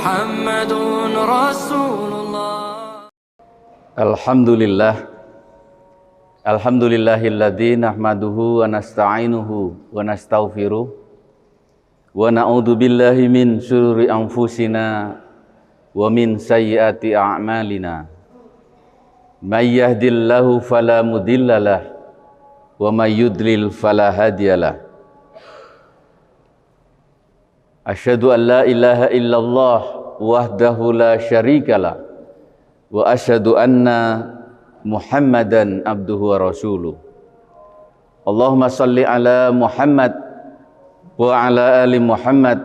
محمد رسول الله. Alhamdulillahilladzi nahmaduhu wa nasta'inuhu wa nastaghfiruh wa na'udzu billahi min syururi anfusina wa min sayyiati a'malina. May yahdihillahu fala mudhillalah wa may yudlil fala hadiyalah. Asyhadu an la ilaha illallah wahdahu la syarikalah wa asyhadu anna Muhammadan abduhu wa rasuluh. Allahumma salli ala Muhammad wa ala ali Muhammad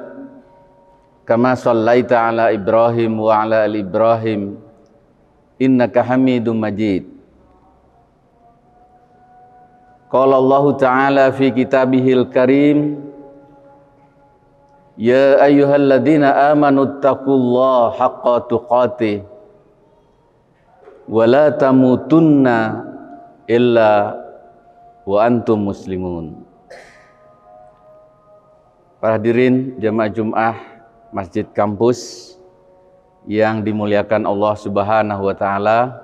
kama sallaita ala Ibrahim wa ala ali Ibrahim innaka Hamidum Majid. Qala Allah Ta'ala fi kitabihil karim, ya ayyuhalladzina amanu taqullaha haqqa tuqatih wa la tamutunna illa wa antum muslimun. Para hadirin jamaah Jumat Masjid Kampus yang dimuliakan Allah Subhanahu wa taala,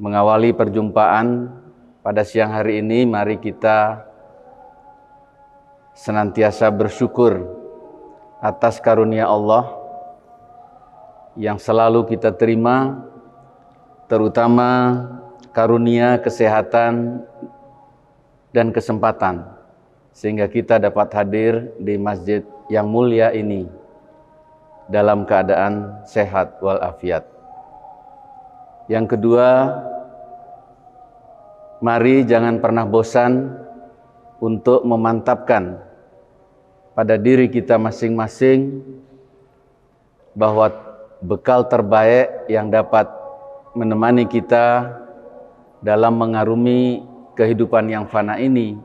mengawali perjumpaan pada siang hari ini, mari kita senantiasa bersyukur atas karunia Allah yang selalu kita terima, terutama karunia kesehatan dan kesempatan, sehingga kita dapat hadir di masjid yang mulia ini dalam keadaan sehat walafiat. Yang kedua, mari jangan pernah bosan untuk memantapkan pada diri kita masing-masing bahwa bekal terbaik yang dapat menemani kita dalam mengarungi kehidupan yang fana ini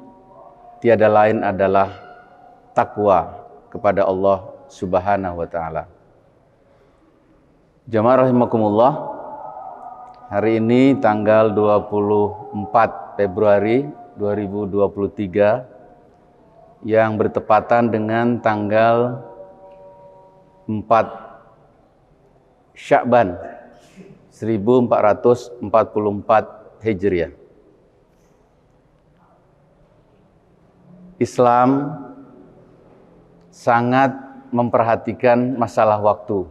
tiada lain adalah takwa kepada Allah Subhanahu wa taala. Jamaah rahimakumullah, hari ini tanggal 24 Februari 2023 yang bertepatan dengan tanggal 4 Sya'ban 1444 Hijriah. Islam sangat memperhatikan masalah waktu.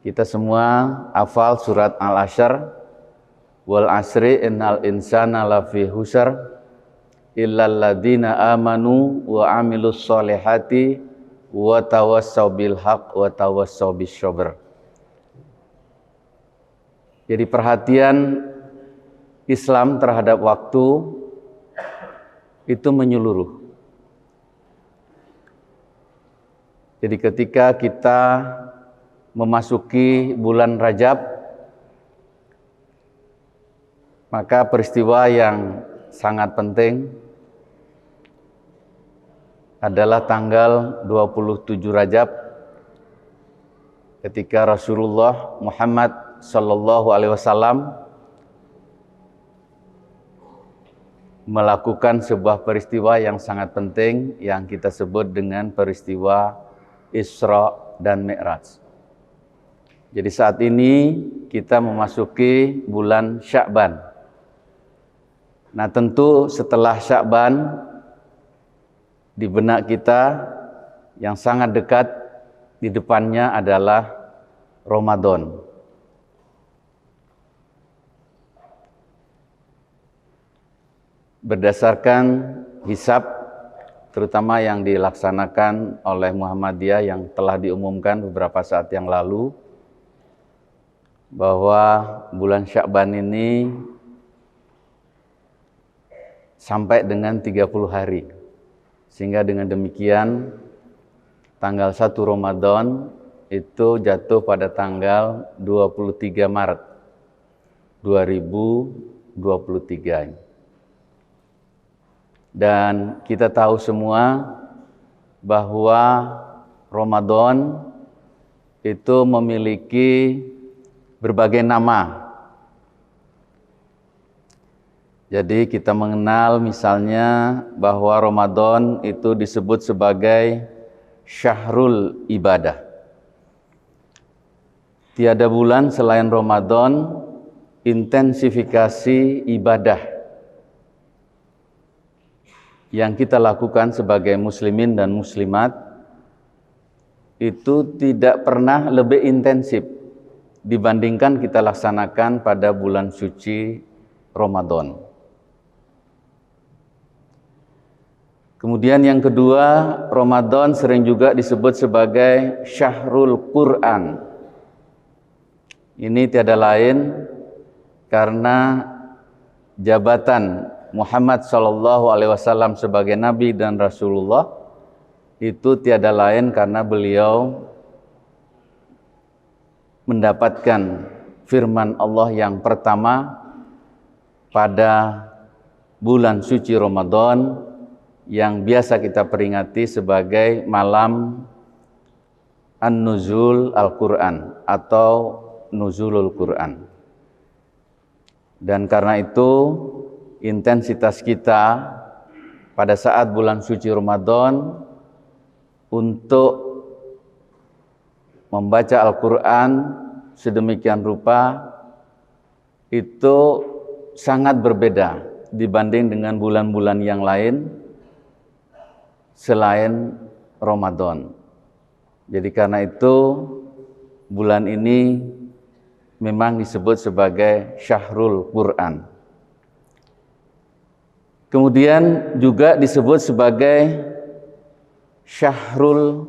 Kita semua hafal surat Al-Ashr, wal asri innal insana lafi husr illal ladzina amanu wa amilus solihati wa tawassaw bil haqq wa tawassaw bis sabr. Jadi perhatian Islam terhadap waktu itu menyeluruh. Jadi ketika kita memasuki bulan Rajab, maka peristiwa yang sangat penting adalah tanggal 27 Rajab ketika Rasulullah Muhammad Sallallahu Alaihi Wasallam melakukan sebuah peristiwa yang sangat penting yang kita sebut dengan peristiwa Isra dan Mi'raj. Jadi saat ini kita memasuki bulan Sya'ban. Nah, tentu setelah Sya'ban di benak kita yang sangat dekat di depannya adalah Ramadan. Berdasarkan hisab, terutama yang dilaksanakan oleh Muhammadiyah yang telah diumumkan beberapa saat yang lalu, bahwa bulan Sya'ban ini sampai dengan 30 hari. Sehingga dengan demikian tanggal 1 Ramadan itu jatuh pada tanggal 23 Maret 2023. Dan kita tahu semua bahwa Ramadan itu memiliki berbagai nama. Jadi kita mengenal misalnya bahwa Ramadan itu disebut sebagai Syahrul Ibadah. tiada bulan selain Ramadan intensifikasi ibadah yang kita lakukan sebagai muslimin dan muslimat itu tidak pernah lebih intensif dibandingkan kita laksanakan pada bulan suci Ramadan. Kemudian yang kedua, Ramadan sering juga disebut sebagai Syahrul Quran. Ini tiada lain karena jabatan Muhammad SAW sebagai Nabi dan Rasulullah itu tiada lain karena beliau mendapatkan firman Allah yang pertama pada bulan suci Ramadan yang biasa kita peringati sebagai malam An-Nuzul Al-Quran atau Nuzulul Quran. Dan karena itu intensitas kita pada saat bulan suci Ramadan untuk membaca Al-Quran sedemikian rupa itu sangat berbeda dibanding dengan bulan-bulan yang lain selain Ramadan. Jadi karena itu bulan ini memang disebut sebagai Syahrul Quran. Kemudian juga disebut sebagai Syahrul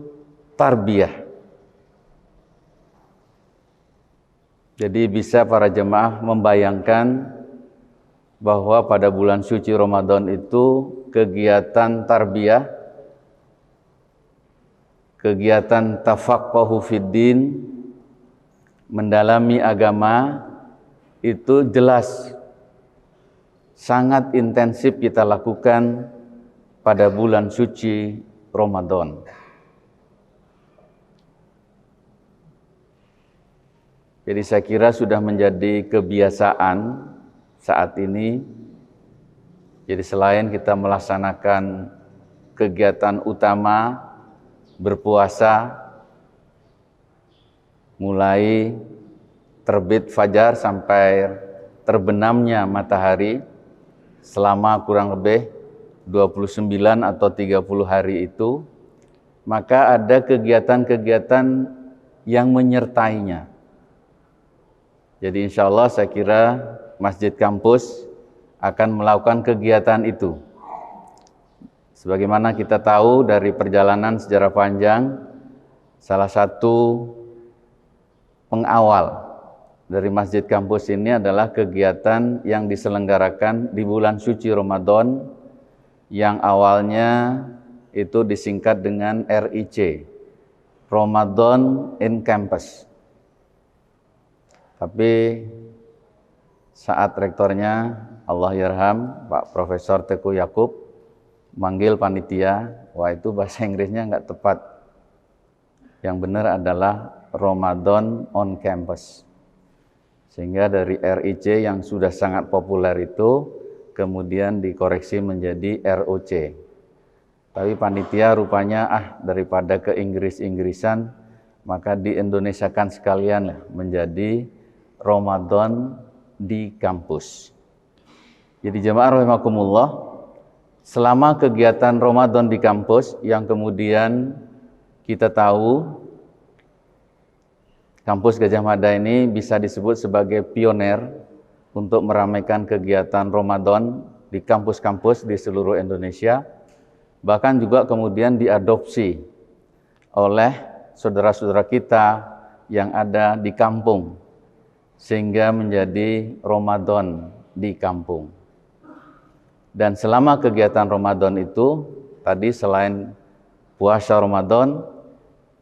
Tarbiyah. Jadi bisa para jemaah membayangkan bahwa pada bulan suci Ramadan itu kegiatan tarbiyah, kegiatan tafaqquhu fiddin, mendalami agama itu jelas sangat intensif kita lakukan pada bulan suci Ramadan. Jadi saya kira sudah menjadi kebiasaan saat ini. Jadi selain kita melaksanakan kegiatan utama berpuasa mulai terbit fajar sampai terbenamnya matahari selama kurang lebih 29 atau 30 hari itu, maka ada kegiatan-kegiatan yang menyertainya. Jadi insya Allah saya kira Masjid Kampus akan melakukan kegiatan itu. Sebagaimana kita tahu dari perjalanan sejarah panjang, salah satu pengawal dari Masjid Kampus ini adalah kegiatan yang diselenggarakan di bulan suci Ramadan yang awalnya itu disingkat dengan RIC, Ramadan in Campus. Tapi saat rektornya Allahyarham Pak Profesor Teguh Yakub manggil panitia, wah itu bahasa Inggrisnya nggak tepat. Yang benar adalah Ramadan on Campus. Sehingga dari RIC yang sudah sangat populer itu kemudian dikoreksi menjadi ROC. Tapi panitia rupanya daripada ke Inggris-Inggrisan maka di Indonesiakan sekalian menjadi Ramadan di kampus. Jadi jemaah rahimakumullah, selama kegiatan Ramadan di kampus yang kemudian kita tahu Kampus Gadjah Mada ini bisa disebut sebagai pioner untuk meramaikan kegiatan Ramadan di kampus-kampus di seluruh Indonesia, bahkan juga kemudian diadopsi oleh saudara-saudara kita yang ada di kampung, sehingga menjadi Ramadan di kampung. Dan selama kegiatan Ramadan itu, tadi selain puasa Ramadan,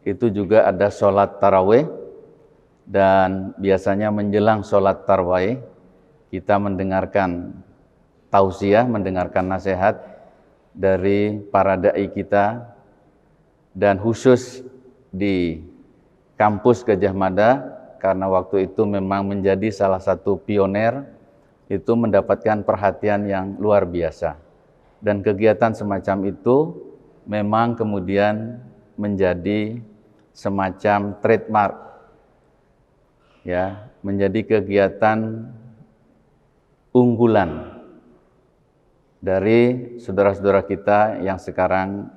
itu juga ada sholat tarawih, dan biasanya menjelang sholat tarawih, kita mendengarkan tausiah, mendengarkan nasihat dari para da'i kita, dan khusus di kampus Gadjah Mada, karena waktu itu memang menjadi salah satu pioner, itu mendapatkan perhatian yang luar biasa. Dan kegiatan semacam itu memang kemudian menjadi semacam trademark ya, menjadi kegiatan unggulan dari saudara-saudara kita yang sekarang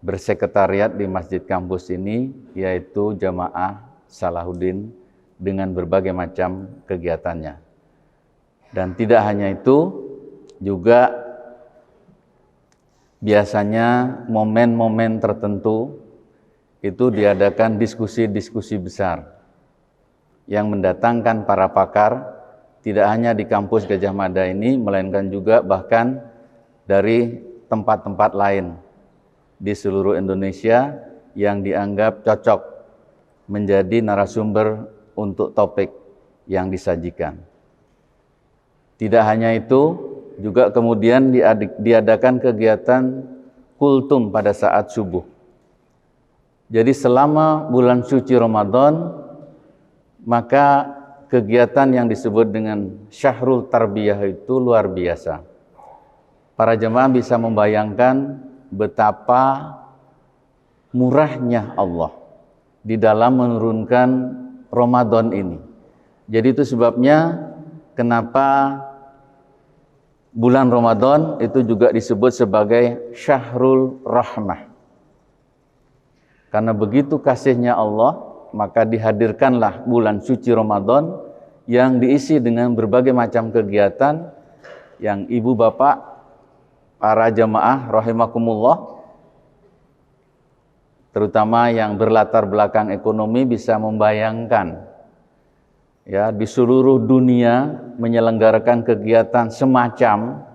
bersekretariat di Masjid Kampus ini, yaitu Jamaah Salahuddin dengan berbagai macam kegiatannya. Dan tidak hanya itu, juga biasanya momen-momen tertentu itu diadakan diskusi-diskusi besar yang mendatangkan para pakar, tidak hanya di kampus Gajah Mada ini, melainkan juga bahkan dari tempat-tempat lain di seluruh Indonesia yang dianggap cocok menjadi narasumber untuk topik yang disajikan. Tidak hanya itu, juga kemudian diadakan kegiatan kultum pada saat subuh. Jadi selama bulan suci Ramadan, maka kegiatan yang disebut dengan Syahrul Tarbiyah itu luar biasa. Para jemaah bisa membayangkan betapa murahnya Allah di dalam menurunkan Ramadan ini. Jadi itu sebabnya kenapa bulan Ramadan itu juga disebut sebagai Syahrul Rahmah. Karena begitu kasihnya Allah, maka dihadirkanlah bulan suci Ramadan yang diisi dengan berbagai macam kegiatan yang ibu bapak, para jamaah rahimakumullah, terutama yang berlatar belakang ekonomi bisa membayangkan, ya, di seluruh dunia menyelenggarakan kegiatan semacam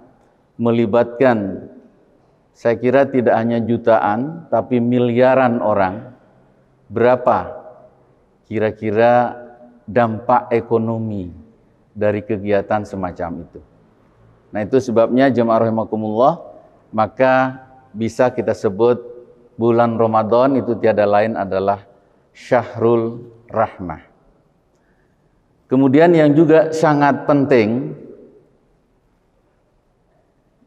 melibatkan, saya kira tidak hanya jutaan tapi miliaran orang. Berapa kira-kira dampak ekonomi dari kegiatan semacam itu? Nah, itu sebabnya jemaah rahimakumullah, maka bisa kita sebut bulan Ramadan itu tiada lain adalah Syahrul Rahmah. Kemudian yang juga sangat penting,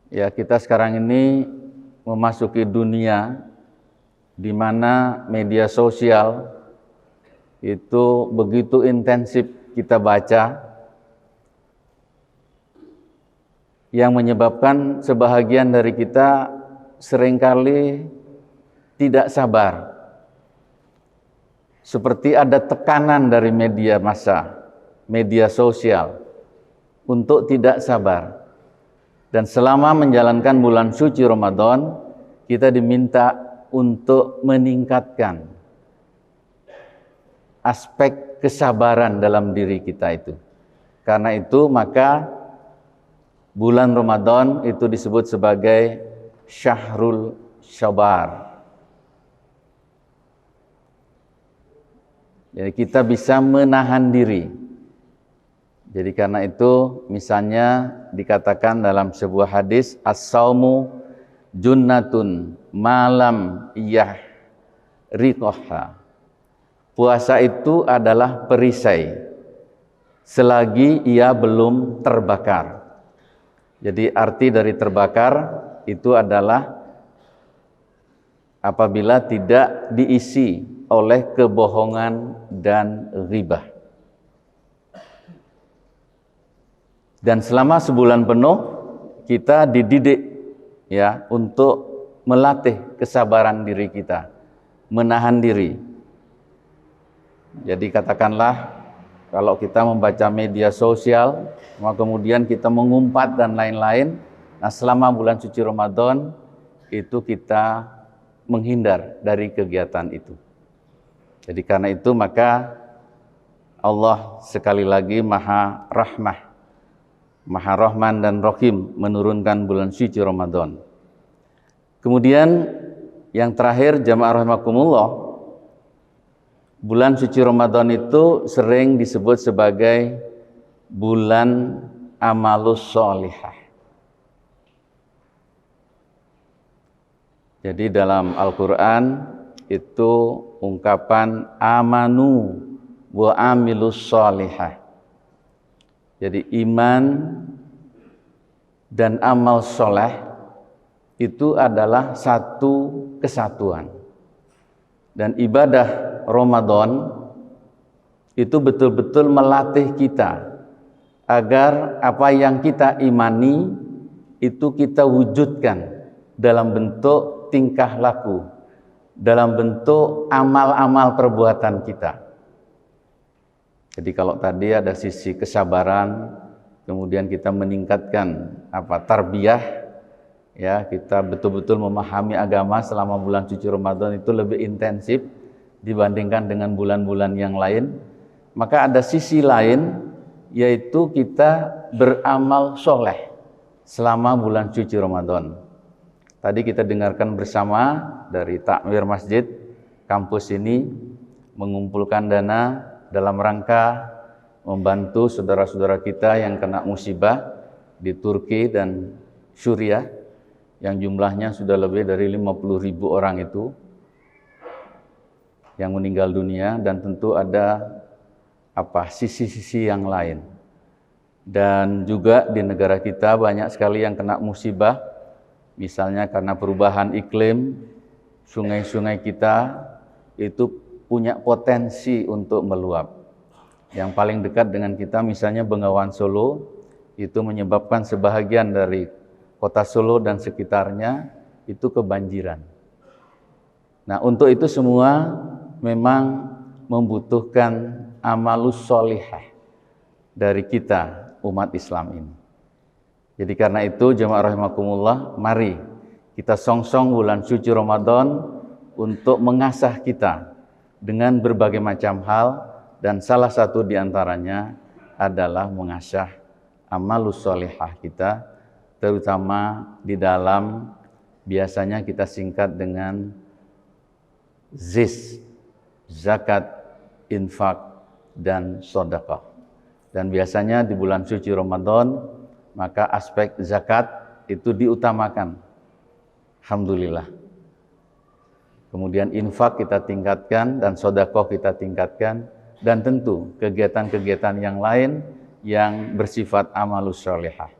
ya, kita sekarang ini memasuki dunia di mana media sosial itu begitu intensif kita baca, yang menyebabkan sebahagian dari kita seringkali tidak sabar. Seperti ada tekanan dari media massa, media sosial, untuk tidak sabar. Dan selama menjalankan bulan suci Ramadan, kita diminta untuk meningkatkan aspek kesabaran dalam diri kita itu. Karena itu maka bulan Ramadan itu disebut sebagai Syahrul Sabar. Jadi kita bisa menahan diri. Jadi karena itu misalnya dikatakan dalam sebuah hadis, as-saumu junnatun malam riqoha. Puasa itu adalah perisai selagi ia belum terbakar. Jadi arti dari terbakar itu adalah apabila tidak diisi oleh kebohongan dan ghibah. Dan selama sebulan penuh kita dididik, ya, untuk melatih kesabaran diri kita, menahan diri. Jadi katakanlah kalau kita membaca media sosial, kemudian kita mengumpat dan lain-lain, nah selama bulan suci Ramadan itu kita menghindar dari kegiatan itu. Jadi karena itu maka Allah sekali lagi Maha Rahmah, Maha Rahman dan Rahim menurunkan bulan suci Ramadan. Kemudian yang terakhir jamaah rahimakumullah, bulan suci Ramadan itu sering disebut sebagai bulan amalus sholihah. Jadi dalam Al-Quran itu ungkapan amanu wa amilus sholihah. Jadi iman dan amal soleh itu adalah satu kesatuan. Dan ibadah Ramadan itu betul-betul melatih kita agar apa yang kita imani itu kita wujudkan dalam bentuk tingkah laku, dalam bentuk amal-amal perbuatan kita. Jadi kalau tadi ada sisi kesabaran, kemudian kita meningkatkan tarbiyah, ya, kita betul-betul memahami agama selama bulan suci Ramadan itu lebih intensif dibandingkan dengan bulan-bulan yang lain. Maka ada sisi lain, yaitu kita beramal soleh selama bulan suci Ramadan. Tadi kita dengarkan bersama dari takmir masjid kampus ini mengumpulkan dana dalam rangka membantu saudara-saudara kita yang kena musibah di Turki dan Suriah yang jumlahnya sudah lebih dari 50.000 orang itu yang meninggal dunia, dan tentu ada sisi-sisi yang lain. Dan juga di negara kita banyak sekali yang kena musibah, misalnya karena perubahan iklim, sungai-sungai kita itu punya potensi untuk meluap. Yang paling dekat dengan kita misalnya Bengawan Solo, itu menyebabkan sebahagian dari kota Solo dan sekitarnya itu kebanjiran. Nah, untuk itu semua memang membutuhkan amalus solihah dari kita umat Islam ini. Jadi karena itu jemaah rahimakumullah, mari kita songsong bulan suci Ramadan untuk mengasah kita dengan berbagai macam hal, dan salah satu diantaranya adalah mengasah amalus solihah kita, terutama di dalam biasanya kita singkat dengan ZIS, zakat, infak, dan sedekah. Dan biasanya di bulan suci Ramadan maka aspek zakat itu diutamakan, alhamdulillah. Kemudian infak kita tingkatkan dan sedekah kita tingkatkan, dan tentu kegiatan-kegiatan yang lain yang bersifat amalus sholihah.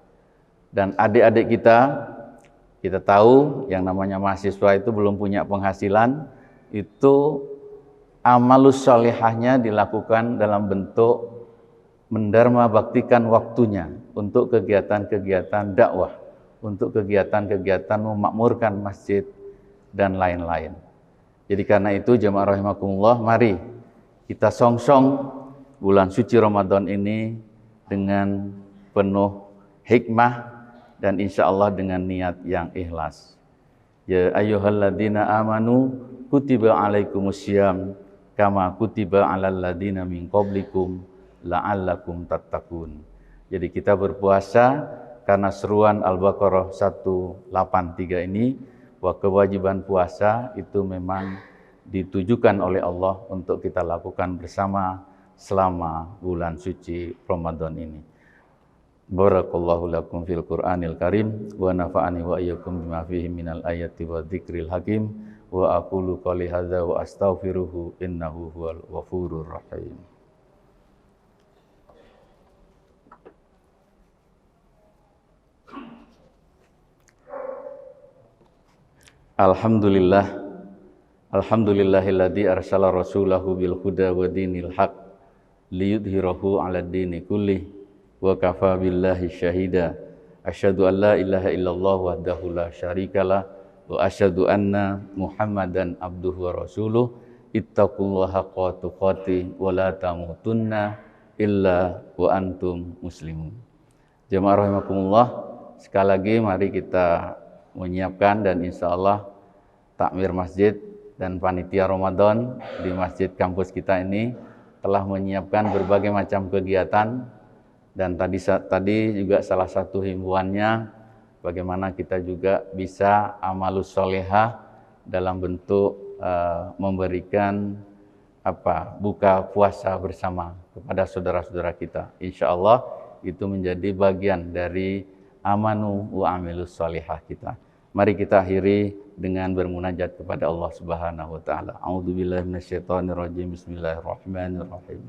Dan adik-adik kita tahu yang namanya mahasiswa itu belum punya penghasilan, itu amalus sholihahnya dilakukan dalam bentuk mendarma baktikan waktunya untuk kegiatan-kegiatan dakwah, untuk kegiatan-kegiatan memakmurkan masjid dan lain-lain. Jadi karena itu jemaah rahimakumullah, mari kita songsong bulan suci Ramadan ini dengan penuh hikmah dan insya Allah dengan niat yang ikhlas. Ya ayyuhalladzina amanu kutiba alaikumussyam kama kutiba alal ladzina min qablikum la'allakum tattaqun. Jadi kita berpuasa karena seruan Al-Baqarah 183 ini, bahwa kewajiban puasa itu memang ditujukan oleh Allah untuk kita lakukan bersama selama bulan suci Ramadan ini. Barakallahu lakum fil Qur'anil Karim wa nafa'ani wa iyyakum bima fihi minal ayati wa dzikril hakim wa aqulu qouli hadza wa astaghfiruhu innahu huwal ghafurur rahim. Alhamdulillahilladzi arsala rasulahu bil huda wa dinil haq liyudhhirahu 'alad dini kullih wa kafa billahi syahida. Asyhadu an la ilaha illallah wahdahu la syarikalah wa asyhadu anna Muhammadan abduhu wa rasuluh. Ittaqullaha haqqa tuqatih wa la tamutunna illa wa antum muslimun. Jemaah rahimakumullah, sekali lagi mari kita menyiapkan, dan insya Allah takmir masjid dan panitia Ramadan di masjid kampus kita ini telah menyiapkan berbagai macam kegiatan, dan tadi juga salah satu himbauannya bagaimana kita juga bisa amalus sholihah dalam bentuk memberikan buka puasa bersama kepada saudara-saudara kita. Insya Allah itu menjadi bagian dari amanu wa amilus sholihah kita. Mari kita akhiri dengan bermunajat kepada Allah Subhanahu wa taala. A'udzubillahi minasyaitonir rajim. Bismillahirrahmanirrahim.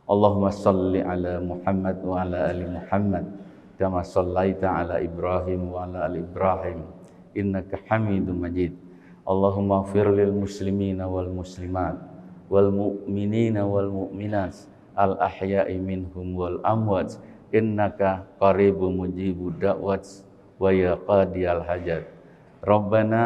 Allahumma shalli ala Muhammad wa ala ali Muhammad kama shallaita ala Ibrahim wa ala ali Ibrahim innaka Hamidum Majid. Allahumma ighfir lil muslimina wal muslimat wal mu'minina wal mu'minat al ahya'i minhum wal amwat innaka qaribun mujibud da'wat wa ya qadiyal hajat. Rabbana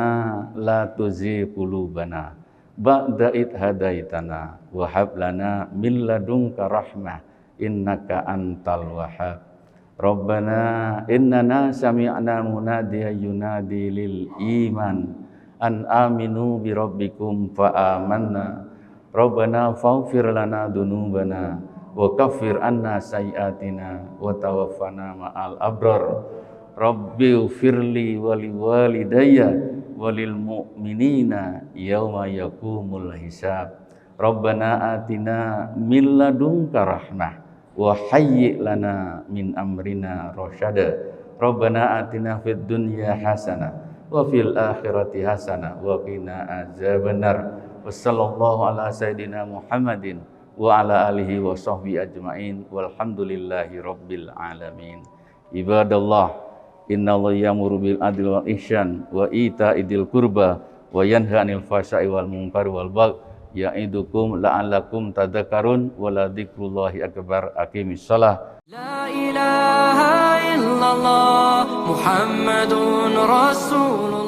la tuzigh qulubana ba'da id hadaitana wa hab lana min ladunka rahmah innaka antal wahhab. Rabbana innana sami'na munadiyan yunadi lil iman an aminu bi rabbikum fa amanna. Rabbana faghfir lana dzunubana wa kaffir anna sayyi'atina wa tawaffana ma'al abrar. Rabbi ufirli wali walidayya walil mu'minina yauma yaqumul hisab. Rabbana atina min ladunka rahmah wa hayyi' lana min amrina rasyada. Rabbana atina fid dunya hasanah wa fil akhirati hasanah wa qina azabannar. Wassallallahu ala sayidina Muhammadin wa ala alihi wa sahbihi ajmain walhamdulillahi rabbil alamin. Ibadallah, innallaha ya'muru bil adli wal ihsan wa ita'idil qurba wa yanha 'anil fahsya'i wal munkari wal baghi ya'idukum la'allakum tadhakkarun wa la dzikrullahi akbar. Aqimis shalah. La ilaha illallah Muhammadun Rasulullah.